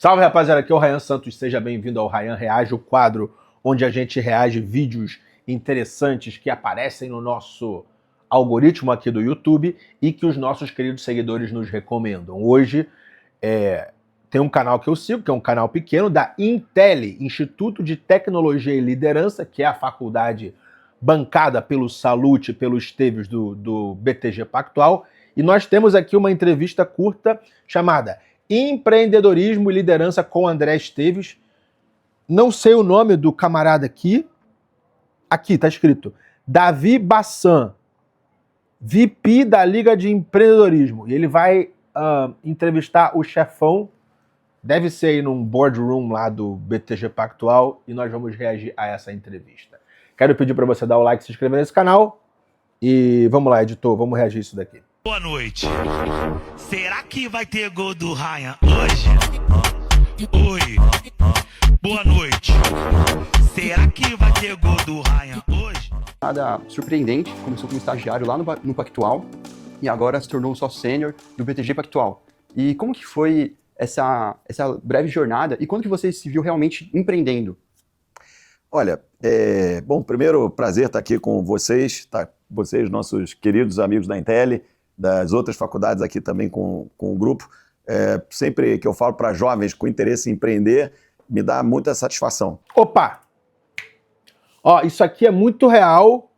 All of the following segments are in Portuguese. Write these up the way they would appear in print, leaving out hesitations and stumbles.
Salve, rapaziada, aqui é o Ryan Santos, seja bem-vindo ao Ryan Reage, o quadro onde a gente reage vídeos interessantes que aparecem no nosso algoritmo aqui do YouTube e que os nossos queridos seguidores nos recomendam. Hoje tem um canal que eu sigo, que é um canal pequeno, da Intel, Instituto de Tecnologia e Liderança, que é a faculdade bancada pelo Salute, pelo Esteves do BTG Pactual, e nós temos aqui uma entrevista curta chamada Empreendedorismo e Liderança com André Esteves. Não sei o nome do camarada aqui. Aqui, tá escrito Davi Bassan, VP da Liga de Empreendedorismo. E ele vai entrevistar o chefão, deve ser aí num boardroom lá do BTG Pactual, e nós vamos reagir a essa entrevista. Quero pedir para você dar o like, se inscrever nesse canal, e vamos lá, editor, vamos reagir a isso daqui. Boa noite. Será que vai ter gol do Ryan hoje? Oi. Boa noite. Será que vai ter gol do Ryan hoje? Nada surpreendente, começou como estagiário lá no Pactual e agora se tornou sócio sênior do BTG Pactual. E como que foi essa breve jornada e quando que você se viu realmente empreendendo? Olha, bom, primeiro prazer estar aqui com vocês, nossos queridos amigos da Intel, das outras faculdades aqui também com o grupo. Sempre que eu falo para jovens com interesse em empreender, me dá muita satisfação. Opa! Ó, isso aqui é muito real.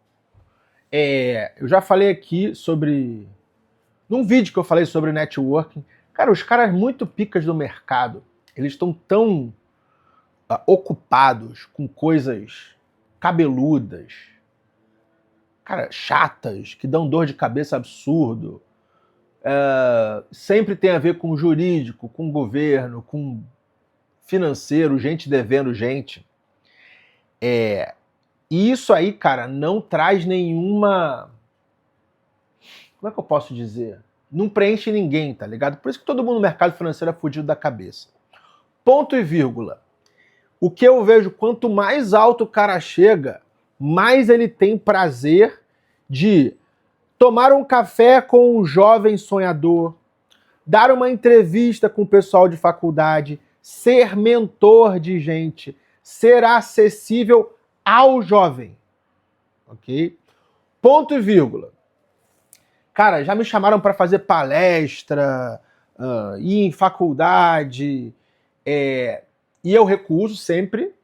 Eu já falei aqui sobre... Num vídeo que eu falei sobre networking. Cara, os caras muito picas do mercado, eles estão tão ocupados com coisas cabeludas, cara, chatas, que dão dor de cabeça absurdo. Sempre tem a ver com jurídico, com governo, com financeiro, gente devendo gente. E isso aí, cara, não traz nenhuma... Como é que eu posso dizer? Não preenche ninguém, tá ligado? Por isso que todo mundo no mercado financeiro é fudido da cabeça. Ponto e vírgula. O que eu vejo, quanto mais alto o cara chega, mais ele tem prazer de tomar um café com um jovem sonhador, dar uma entrevista com o pessoal de faculdade, ser mentor de gente, ser acessível ao jovem. Ok? Ponto e vírgula. Cara, já me chamaram para fazer palestra, ir em faculdade, e eu recuso sempre.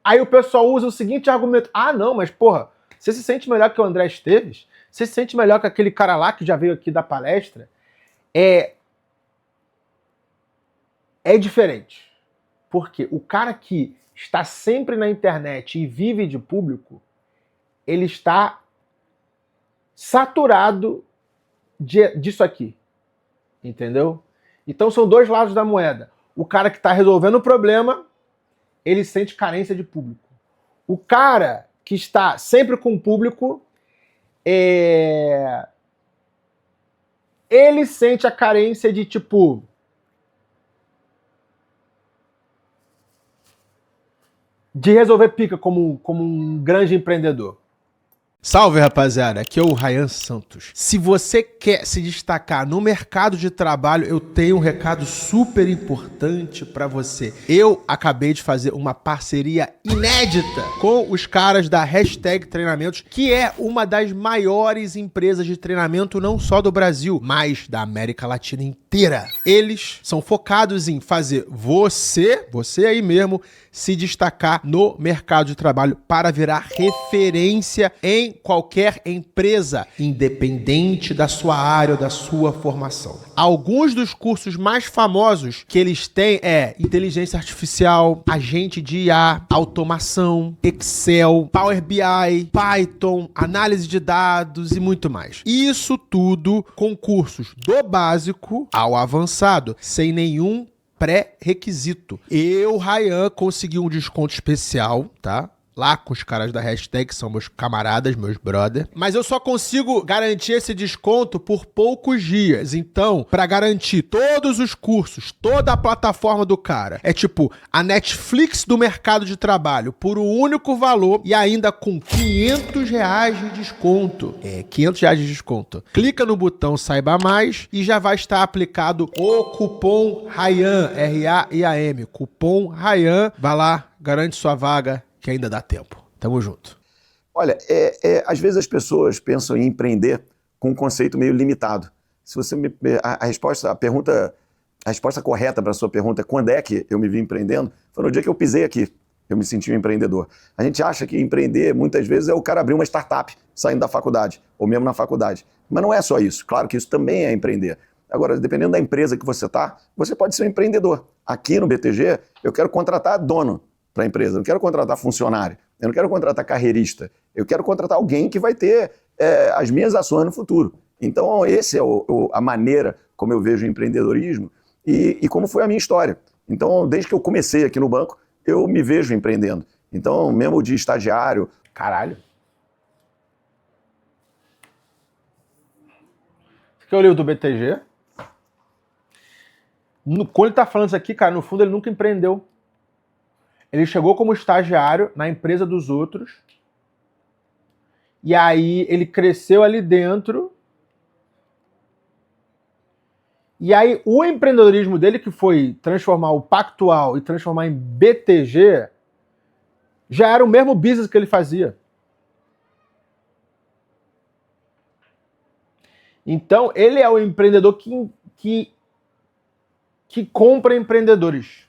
Aí o pessoal usa o seguinte argumento: ah, não, mas porra, você se sente melhor que o André Esteves? Você se sente melhor que aquele cara lá que já veio aqui dar palestra? É diferente. Porque o cara que está sempre na internet e vive de público, ele está saturado disso aqui. Entendeu? Então são dois lados da moeda. O cara que está resolvendo o problema, ele sente carência de público. O cara que está sempre com o público, ele sente a carência de, tipo, de resolver pica como um grande empreendedor. Salve, rapaziada, aqui é o Ryan Santos. Se você quer se destacar no mercado de trabalho, eu tenho um recado super importante pra você. Eu acabei de fazer uma parceria inédita com os caras da Hashtag Treinamentos, que é uma das maiores empresas de treinamento não só do Brasil, mas da América Latina inteira. Eles são focados em fazer você aí mesmo, se destacar no mercado de trabalho para virar referência em qualquer empresa, independente da sua área ou da sua formação. Alguns dos cursos mais famosos que eles têm é inteligência artificial, agente de IA, automação, Excel, Power BI, Python, análise de dados e muito mais. Isso tudo com cursos do básico ao avançado, sem nenhum pré-requisito. Eu, Ryan, consegui um desconto especial, tá? lá com os caras da hashtag, que são meus camaradas, meus brother. Mas eu só consigo garantir esse desconto por poucos dias. Então, pra garantir todos os cursos, toda a plataforma do cara, é tipo a Netflix do mercado de trabalho, por um único valor e ainda com R$500 de desconto. R$500 de desconto. Clica no botão Saiba Mais e já vai estar aplicado o cupom RAIAN, R-A-I-A-M, cupom RAIAN. Vai lá, garante sua vaga, que ainda dá tempo. Tamo junto. Olha, às vezes as pessoas pensam em empreender com um conceito meio limitado. Se você a resposta correta para a sua pergunta é quando é que eu me vi empreendendo, foi no dia que eu pisei aqui, eu me senti um empreendedor. A gente acha que empreender, muitas vezes, é o cara abrir uma startup saindo da faculdade, ou mesmo na faculdade. Mas não é só isso. Claro que isso também é empreender. Agora, dependendo da empresa que você está, você pode ser um empreendedor. Aqui no BTG, eu quero contratar dono para a empresa, eu não quero contratar funcionário, eu não quero contratar carreirista, eu quero contratar alguém que vai ter as minhas ações no futuro. Então, essa é a maneira como eu vejo o empreendedorismo e como foi a minha história. Então, desde que eu comecei aqui no banco, eu me vejo empreendendo. Então, mesmo de estagiário... Caralho. Você quer o livro do BTG? Quando ele tá falando isso aqui, cara, no fundo ele nunca empreendeu. Ele chegou como estagiário na empresa dos outros. E aí ele cresceu ali dentro. E aí o empreendedorismo dele, que foi transformar o Pactual e transformar em BTG, já era o mesmo business que ele fazia. Então ele é o empreendedor que compra empreendedores.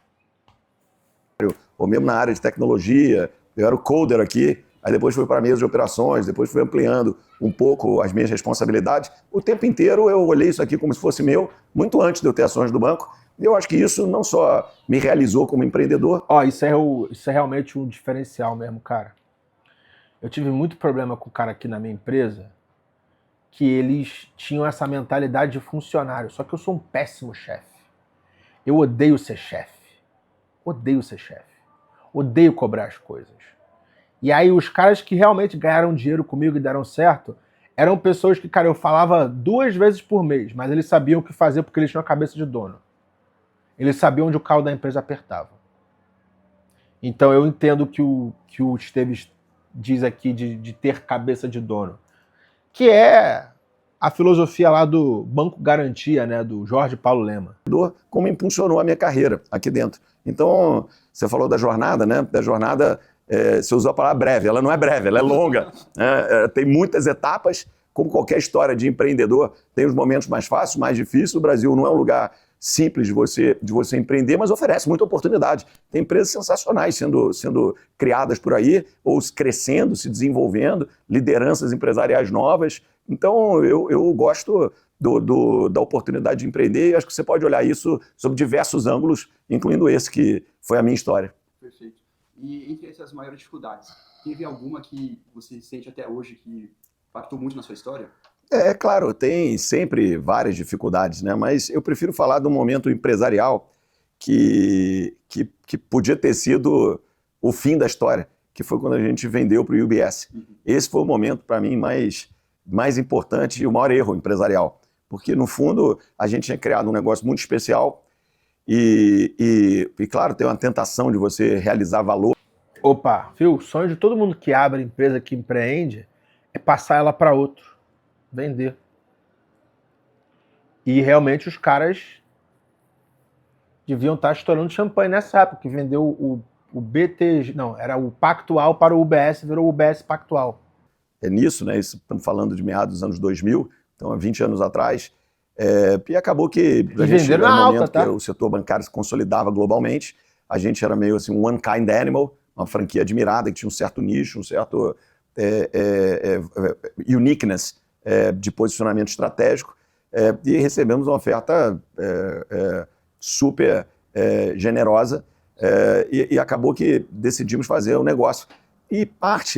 Ou mesmo na área de tecnologia, eu era o coder aqui, aí depois fui para a mesa de operações, depois fui ampliando um pouco as minhas responsabilidades. O tempo inteiro eu olhei isso aqui como se fosse meu, muito antes de eu ter ações do banco. E eu acho que isso não só me realizou como empreendedor. Isso é realmente um diferencial mesmo, cara. Eu tive muito problema com o cara aqui na minha empresa, que eles tinham essa mentalidade de funcionário. Só que eu sou um péssimo chefe. Eu odeio ser chefe. Odeio ser chefe. Odeio cobrar as coisas. E aí os caras que realmente ganharam dinheiro comigo e deram certo, eram pessoas que, cara, eu falava 2 vezes por mês, mas eles sabiam o que fazer porque eles tinham a cabeça de dono. Eles sabiam onde o calo da empresa apertava. Então eu entendo que o Esteves diz aqui de ter cabeça de dono, que é a filosofia lá do Banco Garantia, né, do Jorge Paulo Lema. Como impulsionou a minha carreira aqui dentro. Então, você falou da jornada, né? Da jornada, você usou a palavra breve. Ela não é breve, ela é longa. Tem muitas etapas, como qualquer história de empreendedor. Tem os momentos mais fáceis, mais difíceis. O Brasil não é um lugar simples de você empreender, mas oferece muita oportunidade. Tem empresas sensacionais sendo criadas por aí, ou crescendo, se desenvolvendo, lideranças empresariais novas. Então, eu gosto da oportunidade de empreender e acho que você pode olhar isso sob diversos ângulos, incluindo esse que foi a minha história. Perfeito. E entre essas maiores dificuldades, teve alguma que você sente até hoje que impactou muito na sua história? Claro, tem sempre várias dificuldades, né? Mas eu prefiro falar de um momento empresarial que podia ter sido o fim da história, que foi quando a gente vendeu para o UBS. Esse foi o momento, para mim, mais importante e o maior erro empresarial. Porque, no fundo, a gente tinha criado um negócio muito especial e claro, tem uma tentação de você realizar valor. Opa, viu? O sonho de todo mundo que abre empresa, que empreende, é passar ela para outro, vender. E realmente os caras deviam estar estourando champanhe nessa época, que vendeu o BTG, não, era o Pactual para o UBS, virou o UBS Pactual. Nisso, né? Isso, estamos falando de meados dos anos 2000, então há 20 anos atrás. E acabou que a gente chegou num momento que o setor bancário se consolidava globalmente. A gente era meio assim um one kind animal, uma franquia admirada, que tinha um certo nicho, um certo uniqueness de posicionamento estratégico. E recebemos uma oferta super generosa e acabou que decidimos fazer o negócio. E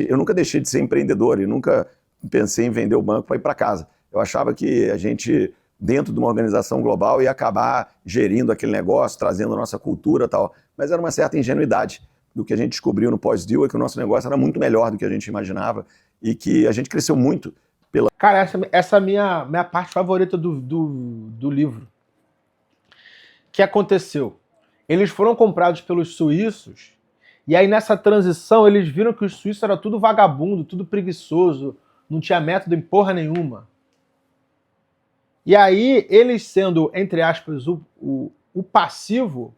eu nunca deixei de ser empreendedor e nunca pensei em vender o banco para ir para casa. Eu achava que a gente, dentro de uma organização global, ia acabar gerindo aquele negócio, trazendo a nossa cultura e tal. Mas era uma certa ingenuidade, do que a gente descobriu no pós-deal é que o nosso negócio era muito melhor do que a gente imaginava e que a gente cresceu muito. Cara, essa é a minha parte favorita do livro. O que aconteceu? Eles foram comprados pelos suíços e aí nessa transição eles viram que os suíços era tudo vagabundo, tudo preguiçoso, não tinha método em porra nenhuma. E aí eles sendo, entre aspas, o passivo,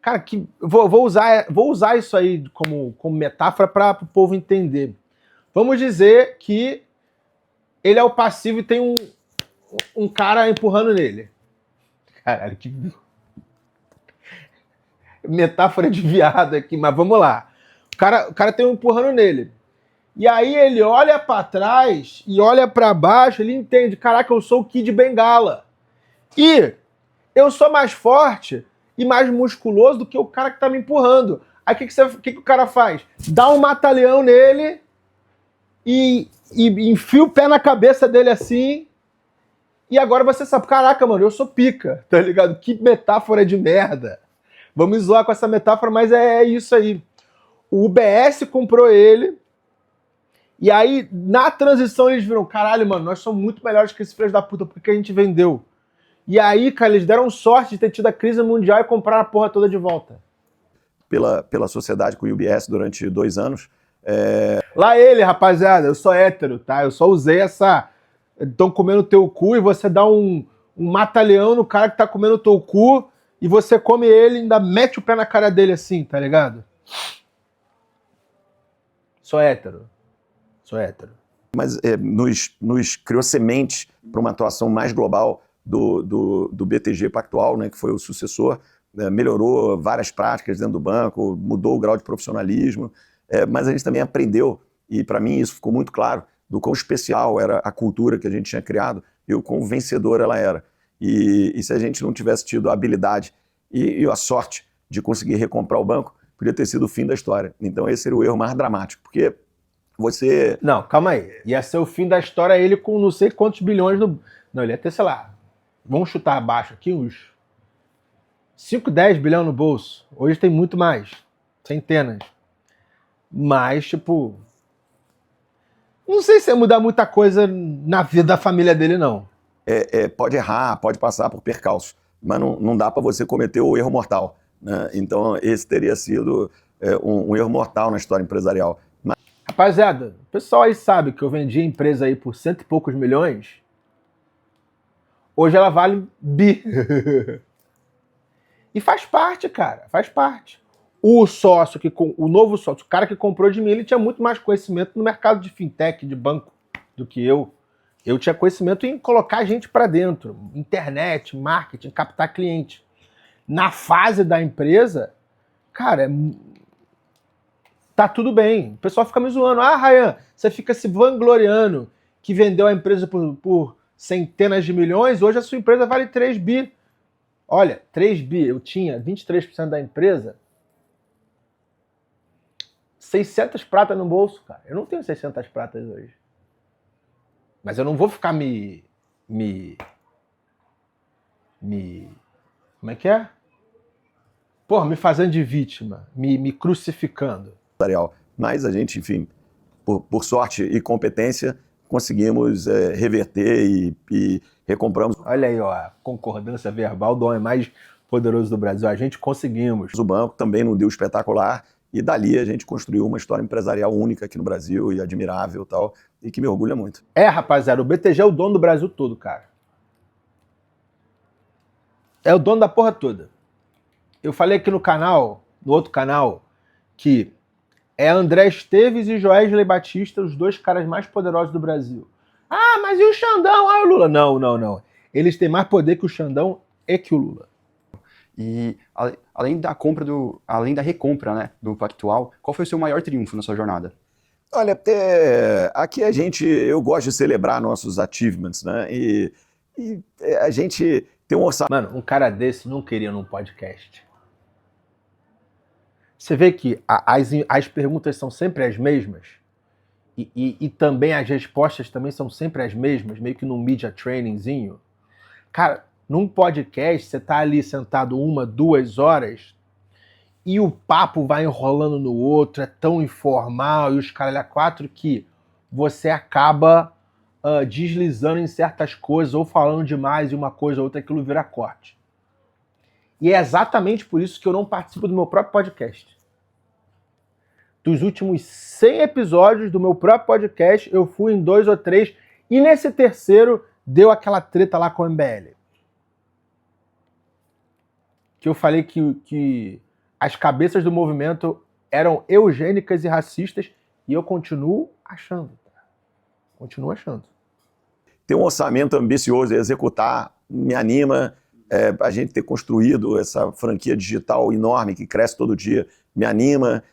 cara, que vou usar isso aí como metáfora para o povo entender. Vamos dizer que ele é o passivo e tem um cara empurrando nele. Caralho, que metáfora de viado aqui, mas vamos lá. O cara tem um empurrando nele. E aí ele olha pra trás e olha pra baixo, ele entende, caraca, eu sou o Kid Bengala. E eu sou mais forte e mais musculoso do que o cara que tá me empurrando. Aí o que o cara faz? Dá um mata-leão nele e enfia o pé na cabeça dele assim. E agora você sabe, caraca, mano, eu sou pica, tá ligado? Que metáfora de merda. Vamos zoar com essa metáfora, mas é isso aí. O UBS comprou ele. E aí, na transição, eles viram, caralho, mano, nós somos muito melhores que esse filho da puta, porque a gente vendeu. E aí, cara, eles deram sorte de ter tido a crise mundial e compraram a porra toda de volta. Pela sociedade com o UBS durante 2 anos. Lá ele, rapaziada, eu sou hétero, tá? Eu só usei essa... Estão comendo teu cu e você dá um mata-leão no cara que tá comendo teu cu e você come ele e ainda mete o pé na cara dele assim, tá ligado? Sou hétero. Mas nos criou sementes para uma atuação mais global do BTG Pactual, né, que foi o sucessor, melhorou várias práticas dentro do banco, mudou o grau de profissionalismo, mas a gente também aprendeu, e para mim isso ficou muito claro, do quão especial era a cultura que a gente tinha criado e o quão vencedora ela era. E se a gente não tivesse tido a habilidade e a sorte de conseguir recomprar o banco, podia ter sido o fim da história. Então esse era o erro mais dramático, porque você... Não, calma aí. Ia ser o fim da história ele com não sei quantos bilhões no... Não, ele ia ter, sei lá, vamos chutar abaixo aqui, uns 5, 10 bilhões no bolso. Hoje tem muito mais. Centenas. Mas, tipo... Não sei se ia mudar muita coisa na vida da família dele, não. Pode errar, pode passar por percalços, mas não dá para você cometer o erro mortal, né? Então esse teria sido um erro mortal na história empresarial. Rapaziada, o pessoal aí sabe que eu vendi a empresa aí por 100 e poucos milhões. Hoje ela vale bi. E faz parte, cara, faz parte. O sócio, o novo sócio, o cara que comprou de mim, ele tinha muito mais conhecimento no mercado de fintech, de banco, do que eu. Eu tinha conhecimento em colocar gente para dentro, internet, marketing, captar cliente. Na fase da empresa, cara, tá tudo bem. O pessoal fica me zoando. Ah, Ryan, você fica se vangloriando que vendeu a empresa por centenas de milhões, hoje a sua empresa vale 3 bi. Olha, 3 bi, eu tinha 23% da empresa, 600 pratas no bolso, cara. Eu não tenho 600 pratas hoje. Mas eu não vou ficar como é que é? Porra, me fazendo de vítima, me crucificando. Mas a gente, enfim, por sorte e competência, conseguimos reverter e recompramos. Olha aí, ó, a concordância verbal do homem mais poderoso do Brasil. A gente conseguimos. O banco também não deu espetacular e dali a gente construiu uma história empresarial única aqui no Brasil e admirável e tal, e que me orgulha muito. Rapaziada, o BTG é o dono do Brasil todo, cara. É o dono da porra toda. Eu falei aqui no canal, no outro canal, que é André Esteves e Joesley Batista, os 2 caras mais poderosos do Brasil. Ah, mas e o Xandão? Ah, o Lula? Não. Eles têm mais poder que o Xandão e que o Lula. E além da recompra, né, do Pactual, qual foi o seu maior triunfo na sua jornada? Olha, aqui eu gosto de celebrar nossos achievements, né? E a gente tem um orçamento. Mano, um cara desse não queria num podcast. Você vê que as perguntas são sempre as mesmas e também as respostas também são sempre as mesmas, meio que num media trainingzinho. Cara, num podcast você tá ali sentado 1, 2 horas e o papo vai enrolando no outro, é tão informal, e os caralho a quatro, que você acaba deslizando em certas coisas, ou falando demais e uma coisa ou outra, aquilo vira corte. E é exatamente por isso que eu não participo do meu próprio podcast. Dos últimos 100 episódios do meu próprio podcast, eu fui em 2 ou 3, e nesse terceiro deu aquela treta lá com o MBL. Que eu falei que as cabeças do movimento eram eugênicas e racistas, e eu continuo achando. Continuo achando. Ter um orçamento ambicioso e executar me anima. A gente ter construído essa franquia digital enorme que cresce todo dia me anima.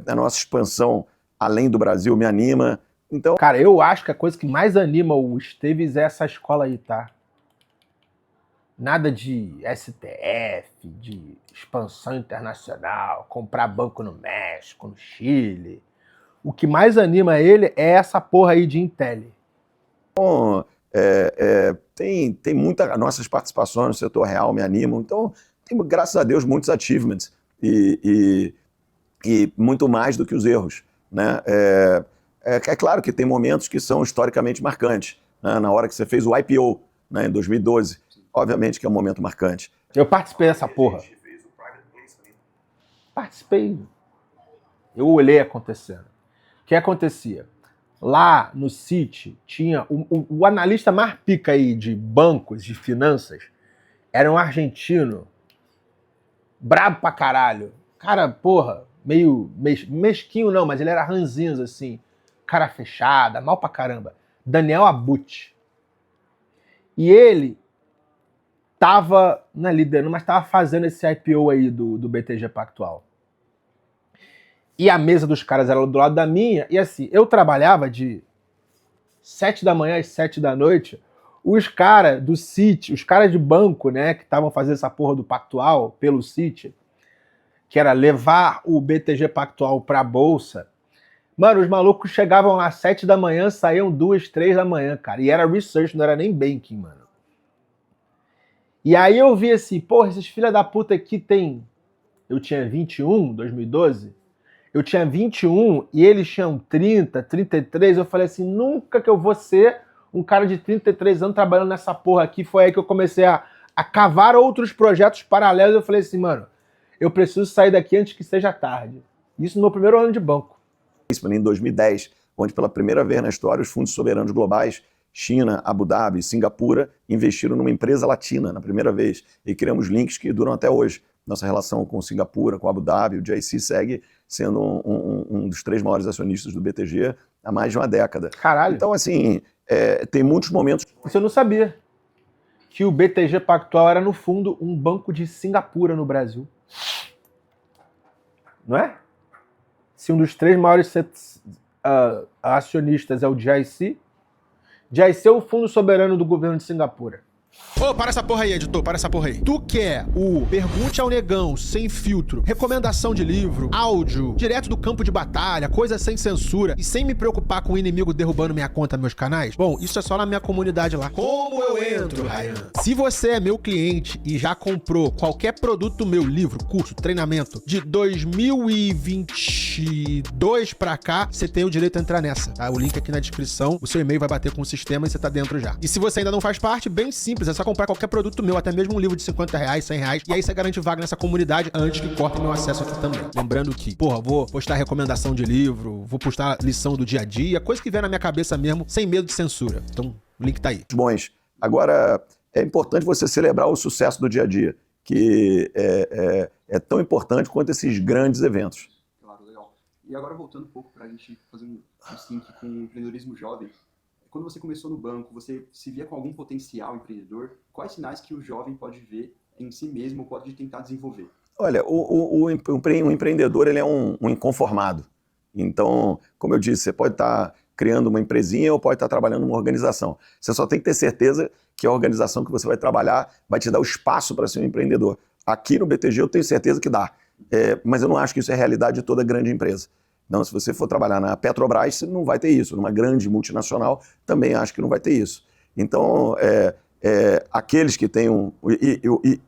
A nossa expansão além do Brasil me anima. Então, cara, eu acho que a coisa que mais anima o Esteves é essa escola aí, tá? Nada de STF, de expansão internacional, comprar banco no México, no Chile. O que mais anima ele é essa porra aí de Intel. tem muita... Nossas participações no setor real me animam. Então, tem, graças a Deus, muitos achievements e muito mais do que os erros, né? É claro que tem momentos que são historicamente marcantes, né? Na hora que você fez o IPO, né, em 2012, obviamente que é um momento marcante. Eu participei dessa porra. Participei. Eu olhei acontecendo. O que acontecia? Lá no Citi tinha o analista mais pica aí de bancos, de finanças, era um argentino, brabo pra caralho. Cara, porra, meio mesquinho não, mas ele era ranzinhos assim, cara fechada, mal pra caramba. Daniel Abut. E ele tava, não é liderando, mas tava fazendo esse IPO aí do BTG Pactual. E a mesa dos caras era do lado da minha, e assim, eu trabalhava de 7 da manhã às 7 da noite, os caras do Citi, os caras de banco, né, que estavam fazendo essa porra do Pactual pelo Citi, que era levar o BTG Pactual pra bolsa, mano, os malucos chegavam lá às 7 da manhã, saíam 2, 3 da manhã, cara, e era research, não era nem banking, mano. E aí eu vi assim, porra, esses filha da puta aqui tem... Eu tinha 21, 2012... Eu tinha 21 e eles tinham 30, 33. Eu falei assim, nunca que eu vou ser um cara de 33 anos trabalhando nessa porra aqui. Foi aí que eu comecei a cavar outros projetos paralelos. Eu falei assim, mano, eu preciso sair daqui antes que seja tarde. Isso no meu primeiro ano de banco. Isso em 2010, onde pela primeira vez na história os fundos soberanos globais, China, Abu Dhabi, Singapura, investiram numa empresa latina na primeira vez. E criamos links que duram até hoje. Nossa relação com Singapura, com Abu Dhabi, o JC segue sendo um dos 3 maiores acionistas do BTG há mais de uma década. Caralho. Então, assim, tem muitos momentos... Você não sabia que o BTG Pactual era, no fundo, um banco de Singapura no Brasil. Não é? Se um dos 3 maiores acionistas é o GIC, GIC é o fundo soberano do governo de Singapura. Ô, para essa porra aí, editor, para essa porra aí. Tu quer o Pergunte ao Negão sem filtro, recomendação de livro, áudio, direto do campo de batalha, coisa sem censura e sem me preocupar com o inimigo derrubando minha conta, meus canais? Bom, isso é só na minha comunidade lá. Como eu entro, Ryan? Se você é meu cliente e já comprou qualquer produto do meu livro, curso, treinamento, de 2022 pra cá, você tem o direito a entrar nessa, tá? O link aqui na descrição, o seu e-mail vai bater com o sistema e você tá dentro já. E se você ainda não faz parte, bem simples, é só comprar qualquer produto meu, até mesmo um livro de R$50, R$100, e aí você garante vaga nessa comunidade antes que cortem meu acesso aqui também. Lembrando que, porra, vou postar recomendação de livro, vou postar lição do dia a dia, coisa que vem na minha cabeça mesmo, sem medo de censura. Então, o link tá aí. Bons. Agora, é importante você celebrar o sucesso do dia a dia, que é tão importante quanto esses grandes eventos. Claro, legal. E agora voltando um pouco para a gente fazer um sync com o empreendedorismo jovem. Quando você começou no banco, você se via com algum potencial empreendedor? Quais sinais que o jovem pode ver em si mesmo ou pode tentar desenvolver? Olha, o empreendedor ele é um inconformado. Então, como eu disse, você pode estar criando uma empresinha ou pode estar trabalhando numa organização. Você só tem que ter certeza que a organização que você vai trabalhar vai te dar o espaço para ser um empreendedor. Aqui no BTG eu tenho certeza que dá, mas eu não acho que isso é a realidade de toda grande empresa. Não, se você for trabalhar na Petrobras, você não vai ter isso. Numa grande multinacional, também acho que não vai ter isso. Então, aqueles que têm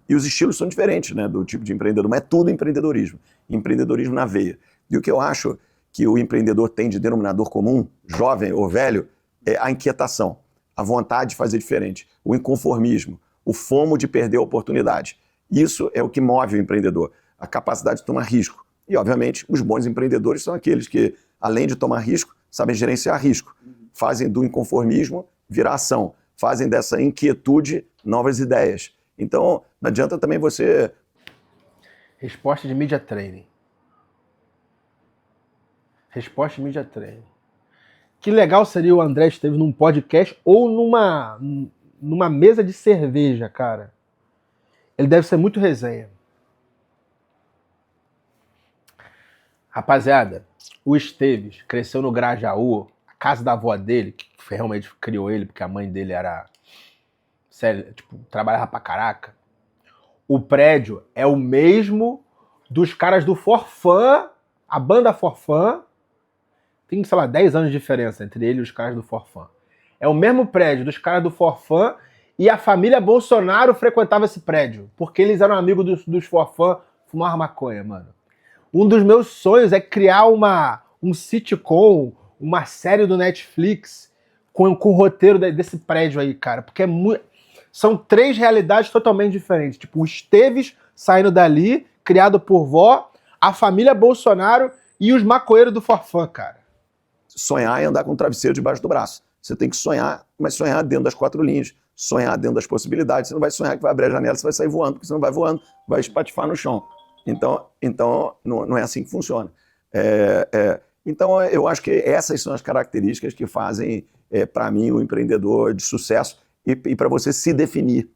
e os estilos são diferentes, né, do tipo de empreendedor, mas é tudo empreendedorismo na veia. E o que eu acho que o empreendedor tem de denominador comum, jovem ou velho, é a inquietação, a vontade de fazer diferente, o inconformismo, o fomo de perder a oportunidade. Isso é o que move o empreendedor, a capacidade de tomar risco. E, obviamente, os bons empreendedores são aqueles que, além de tomar risco, sabem gerenciar risco, fazem do inconformismo virar ação, fazem dessa inquietude novas ideias. Então, não adianta também você... Resposta de Media Training. Resposta de Media Training. Que legal seria o André Esteves num podcast ou numa mesa de cerveja, cara. Ele deve ser muito resenha. Rapaziada, o Esteves cresceu no Grajaú, a casa da avó dele, que realmente criou ele, porque a mãe dele era... Sério, tipo, trabalhava pra caraca. O prédio é o mesmo dos caras do Forfã, a banda Forfã. Tem, sei lá, 10 anos de diferença entre ele e os caras do Forfã. É o mesmo prédio dos caras do Forfã e a família Bolsonaro frequentava esse prédio, porque eles eram amigos dos Forfã, fumavam maconha, mano. Um dos meus sonhos é criar um sitcom, uma série do Netflix com o roteiro desse prédio aí, cara, porque são 3 realidades totalmente diferentes. Tipo, o Esteves saindo dali, criado por vó, a família Bolsonaro e os maconheiros do Forfã, cara. Sonhar é andar com um travesseiro debaixo do braço. Você tem que sonhar, mas sonhar dentro das 4 linhas, sonhar dentro das possibilidades. Você não vai sonhar que vai abrir a janela, você vai sair voando, porque você não vai voando, vai espatifar no chão. Então não é assim que funciona. Então, eu acho que essas são as características que fazem, para mim, o empreendedor de sucesso e para você se definir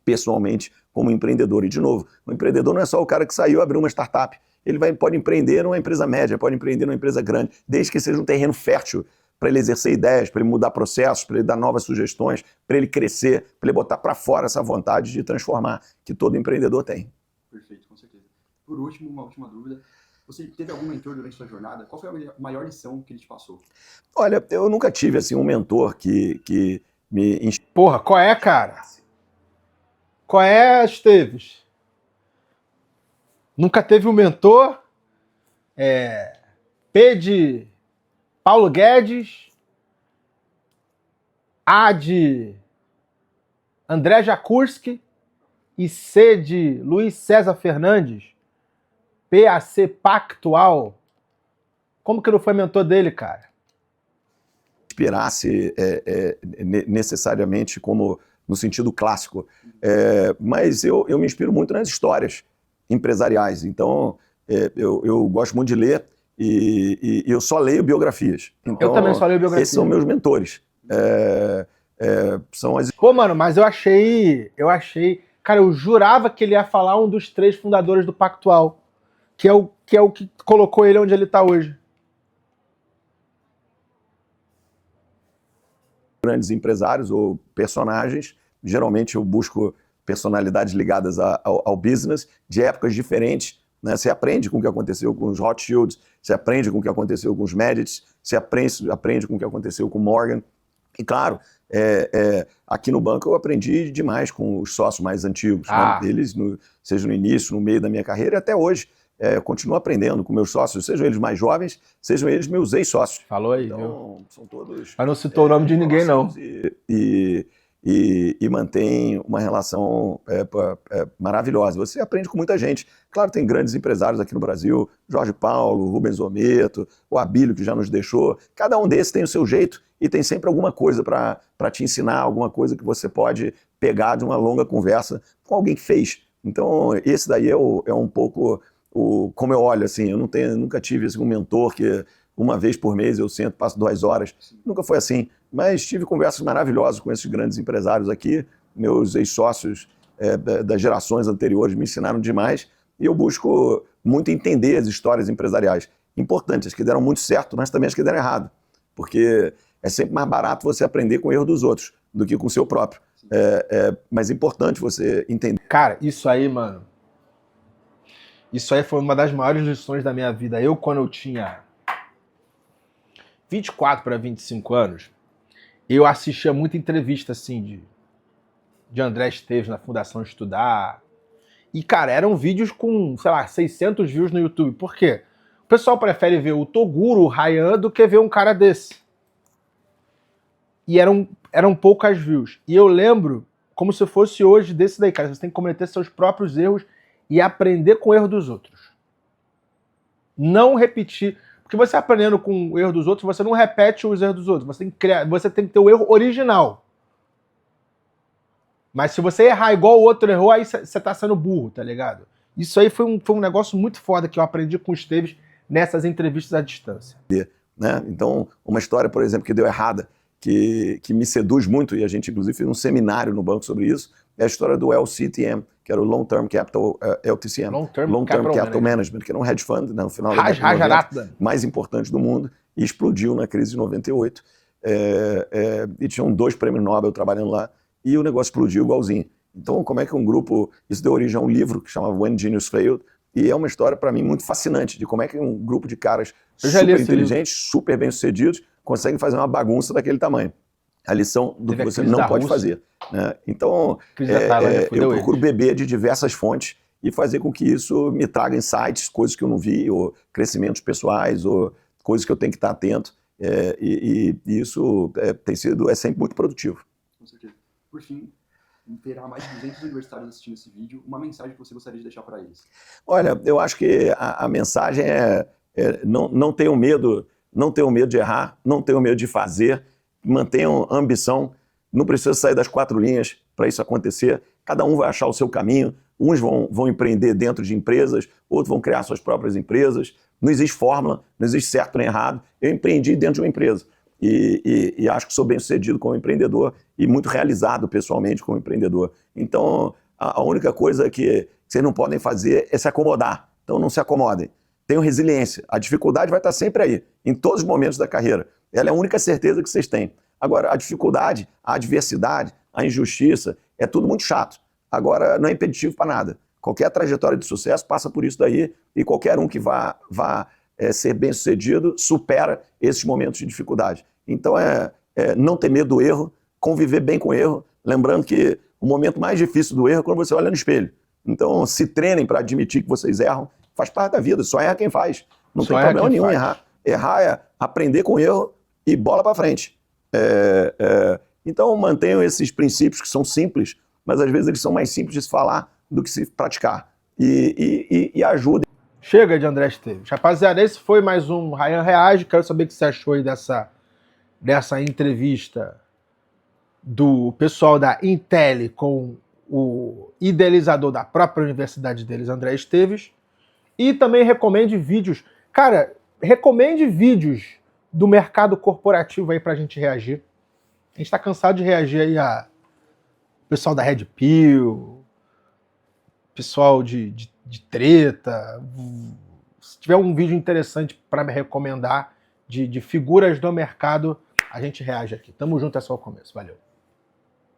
pessoalmente como empreendedor. E, de novo, o empreendedor não é só o cara que saiu e abriu uma startup. Ele pode empreender numa empresa média, pode empreender numa empresa grande, desde que seja um terreno fértil para ele exercer ideias, para ele mudar processos, para ele dar novas sugestões, para ele crescer, para ele botar para fora essa vontade de transformar que todo empreendedor tem. Perfeito, com certeza. Por último, uma última dúvida. Você teve algum mentor durante sua jornada? Qual foi a maior lição que ele te passou? Olha, eu nunca tive assim, um mentor que me... Porra, qual é, cara? Qual é, Esteves? Nunca teve um mentor? P de Paulo Guedes, A de André Jakurski e C de Luiz César Fernandes? PAC Pactual? Como que não foi mentor dele, cara? Inspirasse necessariamente como no sentido clássico, mas eu me inspiro muito nas histórias empresariais. Então, eu gosto muito de ler e eu só leio biografias. Então, eu também só leio biografias. Esses são meus mentores. São as... Pô, mano, mas eu achei... Cara, eu jurava que ele ia falar um dos 3 fundadores do Pactual, que é o que colocou ele onde ele tá hoje. Grandes empresários ou personagens, geralmente eu busco personalidades ligadas ao business, de épocas diferentes, né? Você aprende com o que aconteceu com os Rothschilds, você aprende com o que aconteceu com os Medici, você aprende com o que aconteceu com Morgan. E claro, aqui no banco eu aprendi demais com os sócios mais antigos, né? Eles, seja no início, no meio da minha carreira e até hoje. Eu continuo aprendendo com meus sócios, sejam eles mais jovens, sejam eles meus ex-sócios. Falou aí, então, viu? São todos... Mas não citou o nome de ninguém, não. E mantém uma relação maravilhosa. Você aprende com muita gente. Claro, tem grandes empresários aqui no Brasil, Jorge Paulo, Rubens Ometo, o Abílio, que já nos deixou. Cada um desses tem o seu jeito e tem sempre alguma coisa para te ensinar, alguma coisa que você pode pegar de uma longa conversa com alguém que fez. Então, esse daí é um pouco... como eu olho, assim, eu nunca tive assim, um mentor que uma vez por mês eu sento, passo 2 horas. Nunca foi assim, mas tive conversas maravilhosas com esses grandes empresários aqui. Meus ex-sócios das gerações anteriores me ensinaram demais e eu busco muito entender as histórias empresariais. Importantes, as que deram muito certo, mas também as que deram errado. Porque é sempre mais barato você aprender com o erro dos outros do que com o seu próprio. Mas é importante você entender. Cara, isso aí, mano, isso aí foi uma das maiores lições da minha vida. Quando eu tinha 24 para 25 anos, eu assistia muita entrevista, assim, de André Esteves na Fundação Estudar. E, cara, eram vídeos com, sei lá, 600 views no YouTube. Por quê? O pessoal prefere ver o Toguro, o Ryan, do que ver um cara desse. E eram poucas views. E eu lembro, como se fosse hoje, desse daí, cara. Você tem que cometer seus próprios erros e aprender com o erro dos outros. Não repetir. Porque você aprendendo com o erro dos outros, você não repete os erros dos outros. Você tem que ter o erro original. Mas se você errar igual o outro errou, aí você tá sendo burro, tá ligado? Isso aí foi um negócio muito foda que eu aprendi com o Esteves nessas entrevistas à distância. Né? Então, uma história, por exemplo, que deu errada, que me seduz muito, e a gente inclusive fez um seminário no banco sobre isso, é a história do LCTM, que era o Long Term Capital, LTCM, Long Term Capital Management, que era um hedge fund, né, no final da década de 90, mais importante do mundo, e explodiu na crise de 98. E tinham 2 prêmios Nobel trabalhando lá, e o negócio explodiu igualzinho. Então, como é que um grupo... Isso deu origem a um livro que chama When Genius Failed, e é uma história, para mim, muito fascinante, de como é que um grupo de caras super inteligentes, super bem-sucedidos, conseguem fazer uma bagunça daquele tamanho. A lição do que você não pode fazer. Né? Então, eu procuro beber de diversas fontes e fazer com que isso me traga insights, coisas que eu não vi, ou crescimentos pessoais, ou coisas que eu tenho que estar atento. E isso é sempre muito produtivo. Com certeza. Por fim, terá mais de 200 universitários assistindo esse vídeo. Uma mensagem que você gostaria de deixar para eles? Olha, eu acho que a mensagem não tenham medo, não tenham medo de errar, não tenham medo de fazer, mantenham ambição, não precisa sair das 4 linhas para isso acontecer, cada um vai achar o seu caminho, uns vão empreender dentro de empresas, outros vão criar suas próprias empresas, não existe fórmula, não existe certo nem errado, eu empreendi dentro de uma empresa e acho que sou bem sucedido como empreendedor e muito realizado pessoalmente como empreendedor. Então, a única coisa que vocês não podem fazer é se acomodar, então não se acomodem. Tenham resiliência. A dificuldade vai estar sempre aí, em todos os momentos da carreira. Ela é a única certeza que vocês têm. Agora, a dificuldade, a adversidade, a injustiça, é tudo muito chato. Agora, não é impeditivo para nada. Qualquer trajetória de sucesso passa por isso daí e qualquer um que vá ser bem-sucedido supera esses momentos de dificuldade. Então, não ter medo do erro, conviver bem com o erro, lembrando que o momento mais difícil do erro é quando você olha no espelho. Então, se treinem para admitir que vocês erram, faz parte da vida, só erra quem faz. Não tem problema nenhum em errar. Errar é aprender com o erro e bola para frente. Então, mantenham esses princípios que são simples, mas às vezes eles são mais simples de se falar do que se praticar. E ajudem. Chega de André Esteves. Rapaziada, esse foi mais um Ryan Reage. Quero saber o que você achou aí dessa entrevista do pessoal da Intel com o idealizador da própria universidade deles, André Esteves. E também recomende vídeos. Cara, recomende vídeos do mercado corporativo aí pra gente reagir. A gente tá cansado de reagir aí a pessoal da Red Pill, pessoal de treta. Se tiver um vídeo interessante para me recomendar de figuras do mercado, a gente reage aqui. Tamo junto, é só o começo. Valeu.